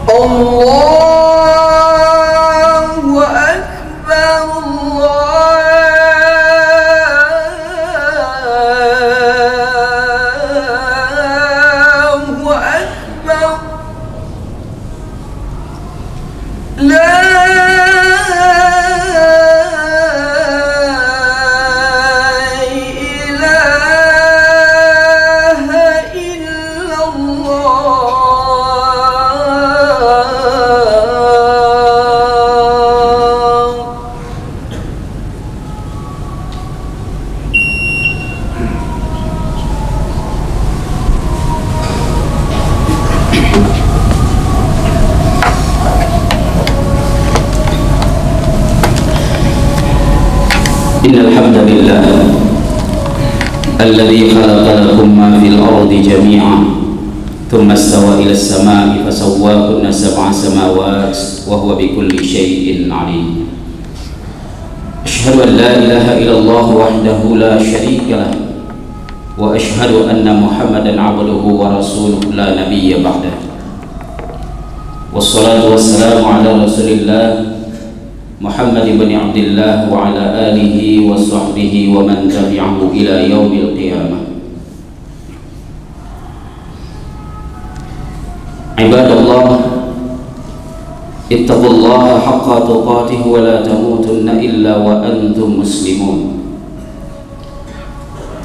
Allahu Akbar, Allahu Akbar. La إن الحمد لله الذي خلق لكم ما في الأرض جميعا ثم استوى إلى السماء فسواهن سبع سماوات وهو بكل شيء عليم. أشهد أن لا إله إلا الله وحده لا شريك له وأشهد أن محمدا عبده ورسوله لا نبي بعده والصلاة والسلام على رسول الله محمد بن عبد الله وعلى آله وصحبه ومن تبعه إلى يوم القيامة. عباد الله، اتقوا الله حق تقاته ولا تموتن إلا وأنتم مسلمون.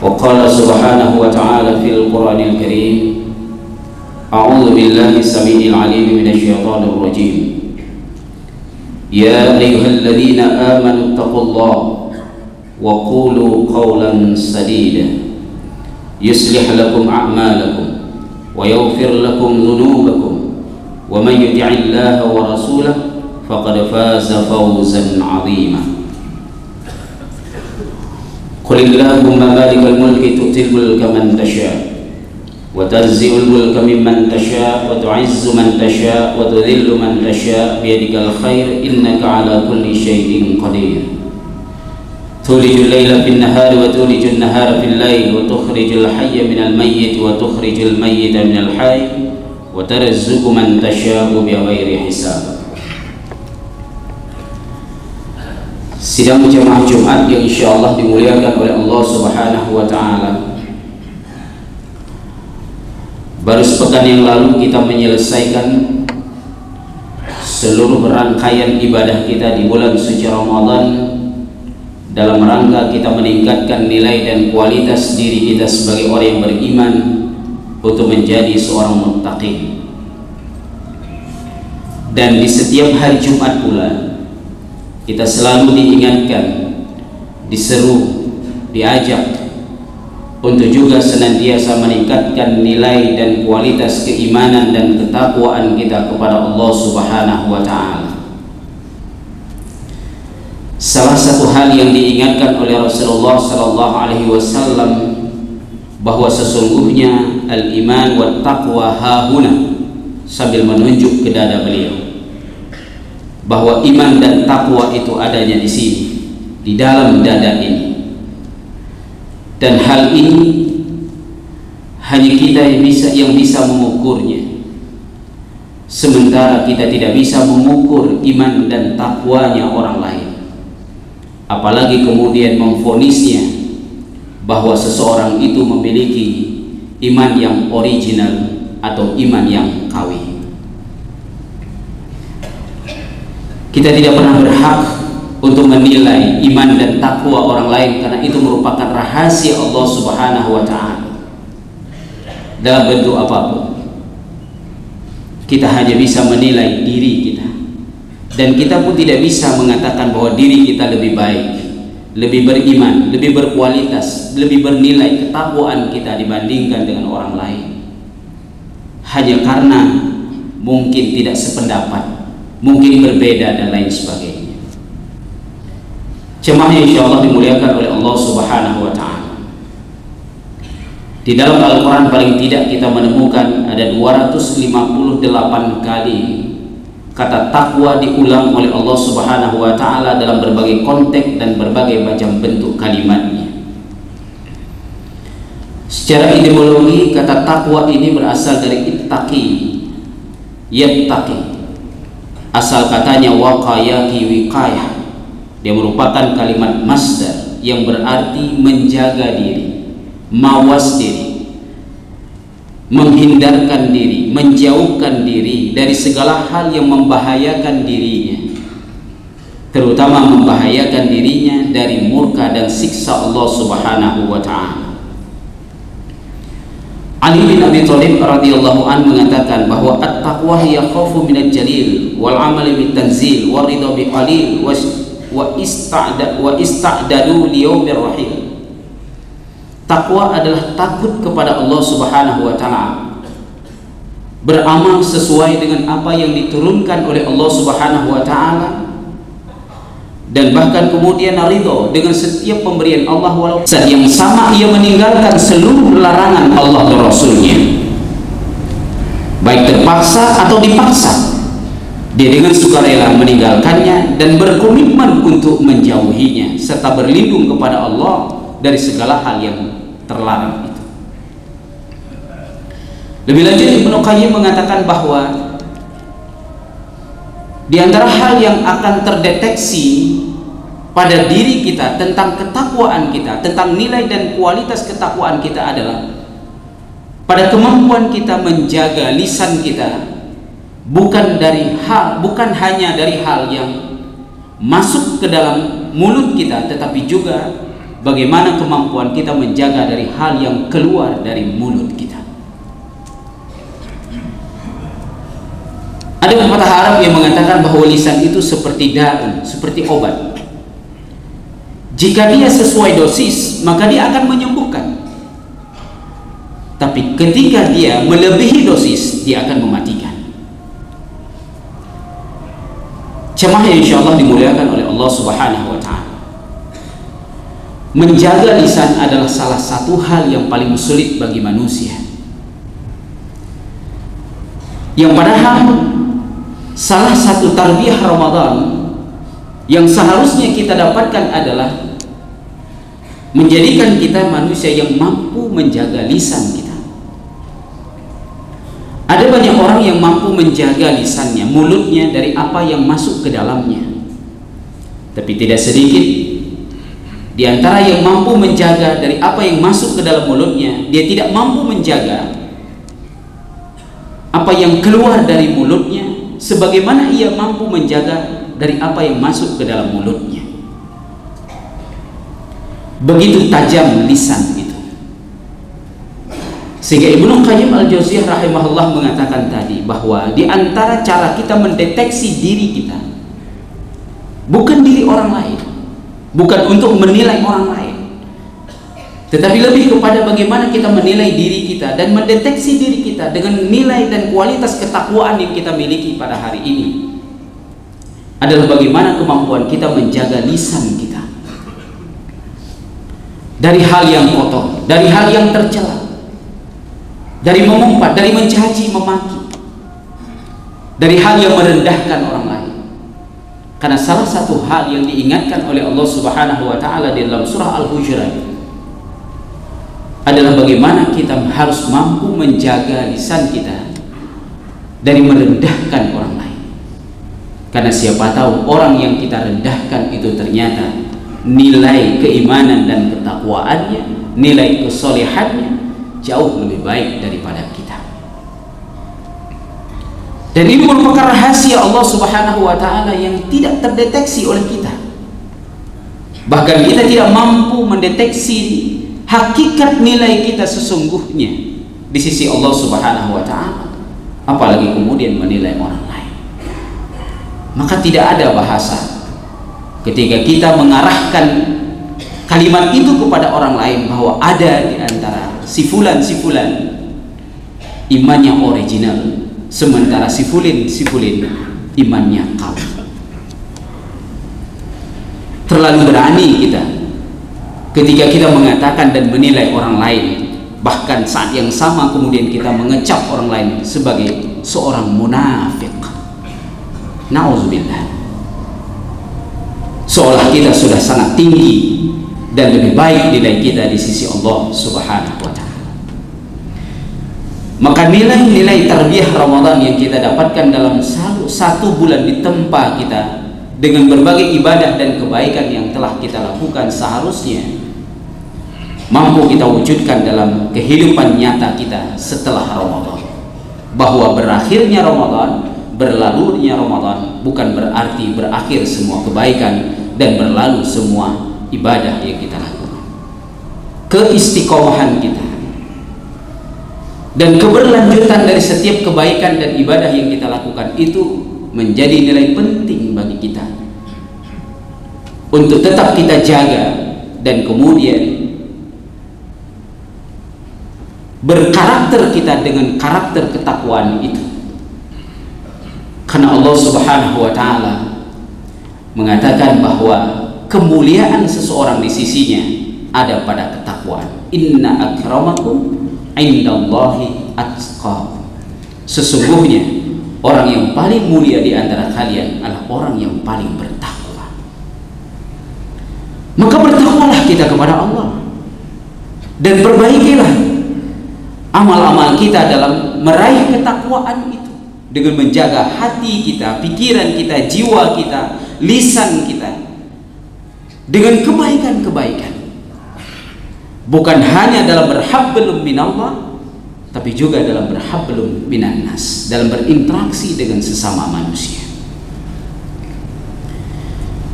وقال سبحانه وتعالى في القرآن الكريم: أعوذ بالله السميع العليم من الشيطان الرجيم. يا أيها الذين آمنوا اتقوا الله وقولوا قولا سديدا يصلح لكم أعمالكم ويغفر لكم ذنوبكم ومن يطع الله ورسوله فقد فاز فوزا عظيما. قل اللهم مالك الملك تؤتي الملك من تشاء وتنزع الملك ممن تشاء وتعز من تشاء وتذل من تشاء بيدك الخير إنك على كل شيء قدير. تولج الليل في النهار وتولج النهار في الليل وتخرج الحي من الميت وتخرج الميت من الحي وترزق من تشاء بغير حساب. Sidang jemaah Jumat yang insyaallah dimuliakan oleh Allah Subhanahu wa taala. Baru sepekan yang lalu kita menyelesaikan seluruh rangkaian ibadah kita di bulan suci Ramadan dalam rangka kita meningkatkan nilai dan kualitas diri kita sebagai orang yang beriman untuk menjadi seorang muttaqi. Dan di setiap hari Jumat pula kita selalu diingatkan, diseru, diajak untuk juga senantiasa meningkatkan nilai dan kualitas keimanan dan ketakwaan kita kepada Allah Subhanahu wa taala. Salah satu hal yang diingatkan oleh Rasulullah sallallahu alaihi wasallam bahwa sesungguhnya al-iman wa taqwa hahuna, sambil menunjuk ke dada beliau bahwa iman dan takwa itu adanya di sini, di dalam dada ini. Dan hal ini hanya kita yang bisa mengukurnya, sementara kita tidak bisa mengukur iman dan takwanya orang lain, apalagi kemudian memvonisnya bahwa seseorang itu memiliki iman yang original atau iman yang KW. Kita tidak pernah berhak untuk menilai iman dan takwa orang lain, karena itu merupakan rahasia Allah Subhanahu wa taala dalam bentuk apapun. Kita hanya bisa menilai diri kita, dan kita pun tidak bisa mengatakan bahwa diri kita lebih baik, lebih beriman, lebih berkualitas, lebih bernilai ketakwaan kita dibandingkan dengan orang lain, hanya karena mungkin tidak sependapat, mungkin berbeda dan lain sebagainya. Jemaah yang insyaallah dimuliakan oleh Allah Subhanahu wa taala. Di dalam Al-Qur'an paling tidak kita menemukan ada 258 kali kata takwa diulang oleh Allah Subhanahu wa taala dalam berbagai konteks dan berbagai macam bentuk kalimatnya. Secara etimologi kata takwa ini berasal dari ittaqi, yattaqi, asal katanya waqayaki wiqayah, dia merupakan kalimat masdar yang berarti menjaga diri, mawas diri, menghindarkan diri, menjauhkan diri dari segala hal yang membahayakan dirinya, terutama membahayakan dirinya dari murka dan siksa Allah Subhanahu wa ta'ala. Ali bin Abi Thalib radhiyallahu an mengatakan bahwa at-taqwa hiya khaufu minal jalil wal amali bit tanzil wa ridha bi qalil wa ista'dadu li yaumir rahil. Takwa adalah takut kepada Allah Subhanahu wa taala, beramal sesuai dengan apa yang diturunkan oleh Allah Subhanahu wa taala, dan bahkan kemudian ridho dengan setiap pemberian Allah, walaupun saat yang sama ia meninggalkan seluruh larangan Allah dan Rasulnya, baik terpaksa atau dipaksa. Dia dengan sukarela meninggalkannya dan berkomitmen untuk menjauhinya serta berlindung kepada Allah dari segala hal yang terlarang itu. Lebih lanjut Ibnu Qayyim mengatakan bahwa di antara hal yang akan terdeteksi pada diri kita tentang ketakwaan kita, tentang nilai dan kualitas ketakwaan kita adalah pada kemampuan kita menjaga lisan kita, bukan hanya dari hal yang masuk ke dalam mulut kita, tetapi juga bagaimana kemampuan kita menjaga dari hal yang keluar dari mulut kita. Ada pepatah Arab yang mengatakan bahwa lisan itu seperti daun, seperti obat. Jika dia sesuai dosis, maka dia akan menyembuhkan. Tapi ketika dia melebihi dosis, dia akan mematikan. Jemaah yang insyaallah dimuliakan oleh Allah Subhanahu wa ta'ala, menjaga lisan adalah salah satu hal yang paling sulit bagi manusia, yang padahal salah satu tarbiyah Ramadan yang seharusnya kita dapatkan adalah menjadikan kita manusia yang mampu menjaga lisan kita. Ada banyak orang yang mampu menjaga lisannya, mulutnya, dari apa yang masuk ke dalamnya. Tapi tidak sedikit di antara yang mampu menjaga dari apa yang masuk ke dalam mulutnya, dia tidak mampu menjaga apa yang keluar dari mulutnya sebagaimana ia mampu menjaga dari apa yang masuk ke dalam mulutnya. Begitu tajam lisan itu, sehingga Ibnu Qayyim al-Jauziyah rahimahullah mengatakan tadi bahwa di antara cara kita mendeteksi diri kita, bukan diri orang lain, bukan untuk menilai orang lain, tetapi lebih kepada bagaimana kita menilai diri kita dan mendeteksi diri kita dengan nilai dan kualitas ketakwaan yang kita miliki pada hari ini, adalah bagaimana kemampuan kita menjaga lisan kita dari hal yang kotor, dari hal yang tercela, dari mengumpat, dari mencaci, memaki, dari hal yang merendahkan orang lain. Karena salah satu hal yang diingatkan oleh Allah Subhanahu wa ta'ala di dalam surah Al-Hujurat adalah bagaimana kita harus mampu menjaga lisan kita dari merendahkan orang lain. Karena siapa tahu orang yang kita rendahkan itu ternyata nilai keimanan dan ketakwaannya, nilai kesolehannya jauh lebih baik daripada kita. Dan ini merupakan rahasia Allah Subhanahu wa ta'ala yang tidak terdeteksi oleh kita. Bahkan kita tidak mampu mendeteksi hakikat nilai kita sesungguhnya di sisi Allah Subhanahu wa ta'ala, apalagi kemudian menilai orang lain. Maka tidak ada bahasa ketika kita mengarahkan kalimat itu kepada orang lain bahwa ada di antara si fulan imannya original, sementara si fulin imannya kalah. Terlalu berani kita ketika kita mengatakan dan menilai orang lain, bahkan saat yang sama kemudian kita mengecap orang lain sebagai seorang munafik. Nauzubillah. Seolah kita sudah sangat tinggi dan lebih baik nilai kita di sisi Allah Subhanahu wa ta'ala. Maka nilai-nilai tarbiyah Ramadan yang kita dapatkan dalam satu bulan ditempa kita dengan berbagai ibadah dan kebaikan yang telah kita lakukan, seharusnya mampu kita wujudkan dalam kehidupan nyata kita setelah Ramadan. Bahwa berakhirnya Ramadan, berlalunya Ramadan bukan berarti berakhir semua kebaikan dan berlalu semua ibadah yang kita lakukan. Keistiqomahan kita dan keberlanjutan dari setiap kebaikan dan ibadah yang kita lakukan itu menjadi nilai penting bagi kita untuk tetap kita jaga dan kemudian berkarakter kita dengan karakter ketakwaan itu. Karena Allah Subhanahu wa Ta'ala mengatakan bahwa kemuliaan seseorang di sisinya ada pada ketakwaan. Inna akramakum indallahi atqakum. Sesungguhnya orang yang paling mulia di antara kalian adalah orang yang paling bertakwa. Maka bertakwalah kita kepada Allah dan perbaikilah amal-amal kita dalam meraih ketakwaan itu dengan menjaga hati kita, pikiran kita, jiwa kita, lisan kita dengan kebaikan-kebaikan. Bukan hanya dalam berhablum minallah, tapi juga dalam berhablum minan nas, dalam berinteraksi dengan sesama manusia.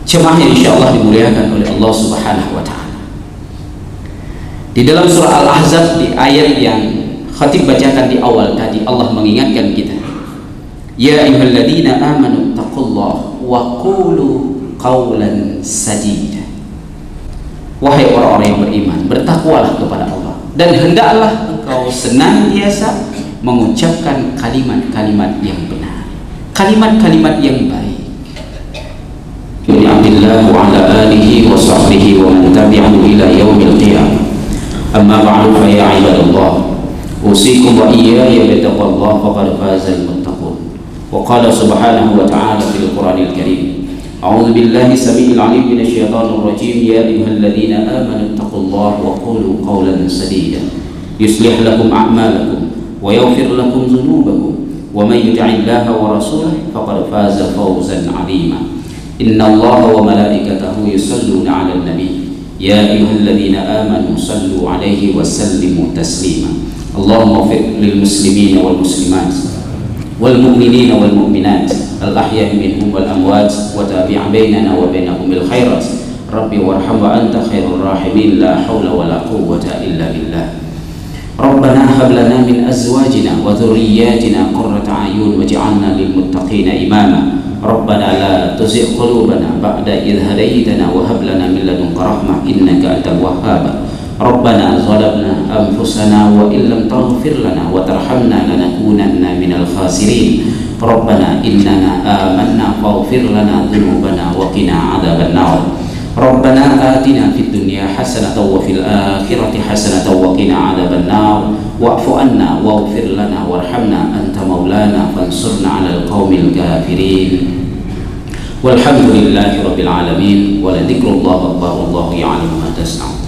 Jemaah yang insyaallah dimuliakan oleh Allah Subhanahu wa Ta'ala, di dalam surah Al-Ahzab di ayat yang khatib bacakan di awal tadi, Allah mengingatkan kita, ya ayyuhalladzina amanu taqullaha wa qulu qawlan sadida. Wahai orang-orang yang beriman, bertakwalah kepada Allah dan hendaklah engkau senantiasa mengucapkan kalimat-kalimat yang benar, kalimat-kalimat yang baik. Bi Abdillah wa ala alihi wa sahbihi wa man tabi'ahu ila yaumil qiyamah. Amma ba'du, fa ya ibadallah, usikum wa iyaya bittaqwallahi faqad fazal muttaqun. Wa qala subhanahu wa ta'ala fil Qur'anil Karim, أعوذ بالله السميع العليم من الشيطان الرجيم يا أيها الذين آمنوا اتقوا الله وقولوا قولا سديدا يصلح لكم أعمالكم ويغفر لكم ذنوبكم ومن يطع الله ورسوله فقد فاز فوزا عظيما إن الله وملائكته يصلون على النبي يا أيها الذين آمنوا صلوا عليه وسلموا تسليما اللهم اغفر للمسلمين والمسلمات والمؤمنين والمؤمنات الأحياء منهم والأموات وتابع بيننا وبينهم بالخيرات ربي وارحم وأنت خير الراحمين لا حول ولا قوة إلا بالله ربنا هب لنا من أزواجنا وذرياتنا قرة أعين واجعلنا للمتقين إماما ربنا لا تزغ قلوبنا بعد إذ هديتنا وهب لنا من لدنك رحمة إنك أنت الوهاب ربنا ظلمنا أنفسنا وإن لم تغفر لنا وترحمنا لنكونن من الخاسرين ربنا إننا آمنا فاغفر لنا ذنوبنا وقنا عذاب النار ربنا آتنا في الدنيا حسنة وفي الآخرة حسنة وقنا عذاب النار واعف عنا واغفر لنا وارحمنا أنت مولانا فانصرنا على القوم الكافرين والحمد لله رب العالمين ولذكر الله أكبر والله يعلم ما تصنعون.